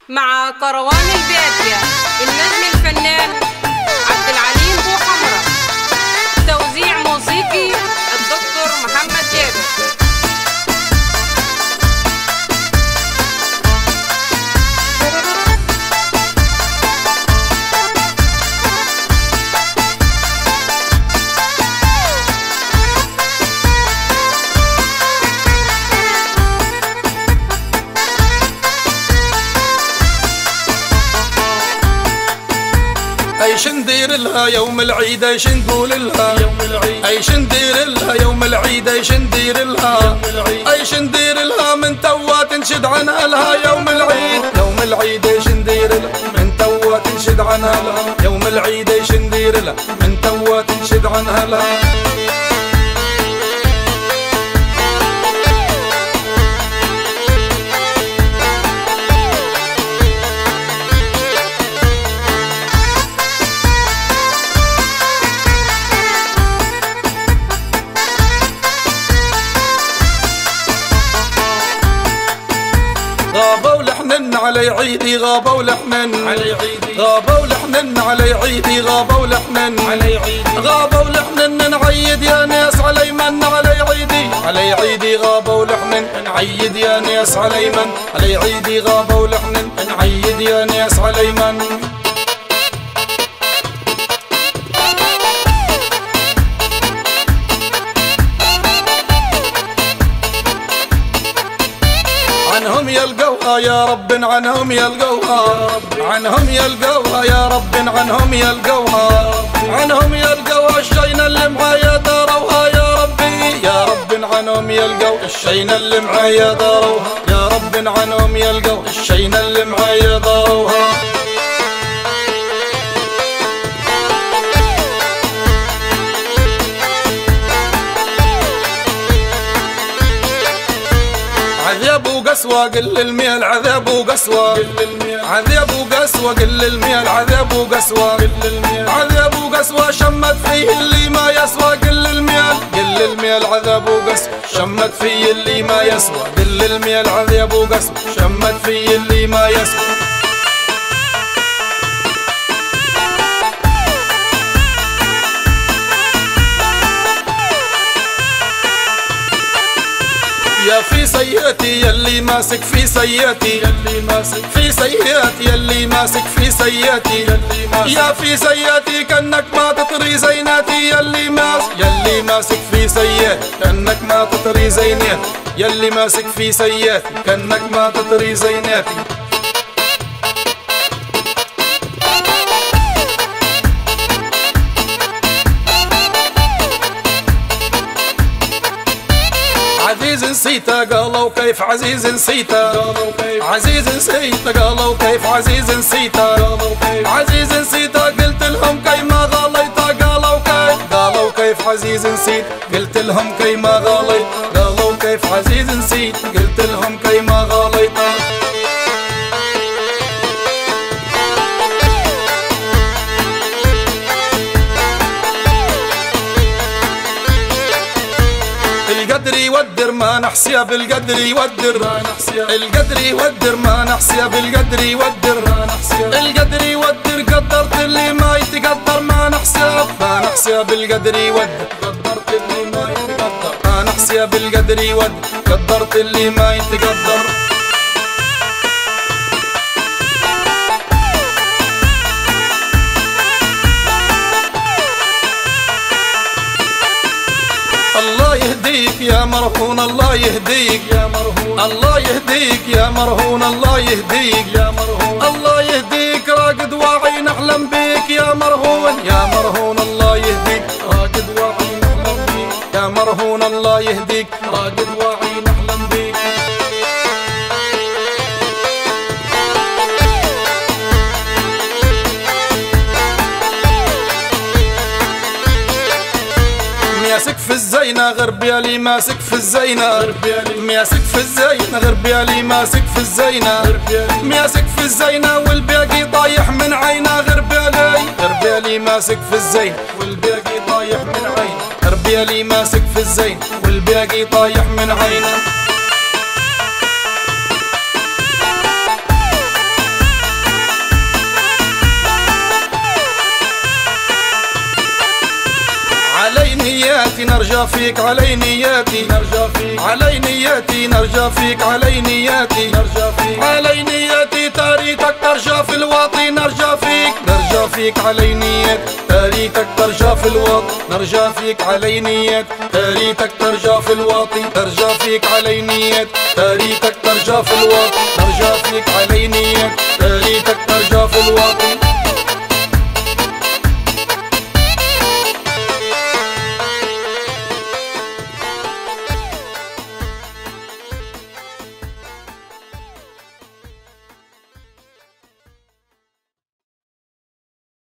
مع كروان البادية النجم الفنان عبد العليم بوحمرة. توزيع موسيقي الدكتور محمد جابر. ايش ندير لها يوم العيد، ايش نقول لها يوم العيد، ايش ندير لها يوم العيد، ايش ندير لها، ايش ندير لها من توا تنشد عنها لها يوم العيد، يوم العيد ايش ندير لها من توا تنشد عنها لها يوم العيد، ايش ندير لها من توا تنشد عنها لها. غابوا لحنن علي عيدي، غابوا لحنن علي عيدي، غابوا لحنن علي عيدي، غابوا لحنن علي عيدي، غابوا لحنن نعيد يا ناس علي من علي عيدي، علي عيدي غابوا لحنن نعيد يا ناس علي من علي عيدي، غابوا لحنن نعيد يا ناس علي من. عنهم يلقوها يا رب، عنهم يلقوها، عنهم يلقوها يا رب، عنهم يلقوها، عنهم يلقوها الشين اللي معايا داروها يا ربي، يا رب عنهم يلقوا الشين اللي معايا داروها، يا رب عنهم يلقوا الشين اللي معايا داروها. عذاب وقسوة قل الميل، عذاب وقسوة قل الميل، عذاب وقسوة قل الميل، عذاب وقسوة قل الميل، عذاب وقسوة شمت فيه اللي ما يسوى قل الميل، قل الميل عذاب وقسوة شمت فيه اللي ما يسوى قل الميل، عذاب وقسوة شمت فيه اللي ما يسوى. يا في سياتي يلي ماسك في سياتي، يلي ماسك في سياتي، يلي ماسك في سياتي، يا في سياتي كأنك ما تطري زيناتي، يلي ماسك في سياتي كأنك ما تطري زيناتي، يلي ماسك في سياتي كأنك ما تطري زيناتي. عزيز نسيته قالوا كيف عزيز نسيته، عزيز نسيته قالوا كيف عزيز نسيته، عزيز نسيته قلت لهم كي ما غاليته، قالوا كيف عزيز نسيت قلت لهم كي ما غاليت، قالوا كيف عزيز نسيت قلت لهم كي ما غاليته. القدر يودر ما نحسيا بالقدر يودر ما نحسيا، القدر يودر ما نحسيا بالقدر يودر ما نحسيا، القدر يودر قدرت اللي ما يتقدر ما نحسيا، ما نحسيا بالقدر يودر قدرت اللي ما يتقدر ما نحسيا بالقدر يودر قدرت اللي ما يتقدر. الله يهديك يا مرهون، الله يهديك يا مرهون، الله يهديك يا مرهون، الله يهديك يا مرهون، الله يهديك راقد واعي نحلم بيك يا مرهون، يا مرهون الله يهديك راقد واعي نحلم بيك، يا مرهون الله يهديك راقد واعي نحلم بيك. ماسك في الزينة غربيالي ماسك في الزينة، ماسك في الزينة غربيالي ماسك في الزينة، ماسك في الزينة والباقي طايح من عينه غربيالي ماسك في الزينة والباقي طايح من عينه، غربيالي ماسك في الزينة والباقي طايح من عينه. نياتي نرجع فيك علي نياتي نرجع فيك علي نياتي نرجع فيك علي نياتي نرجع فيك علي نياتي تاريتك ترجع في الواطي نرجع فيك نرجع فيك علي نيات تاريتك ترجع في الواطي نرجع فيك علي نيات تاريتك ترجع في الواطي ترجع فيك علي نيات تاريتك ترجع في الواطي نرجع فيك علي نيات تاريتك ترجع في الواطي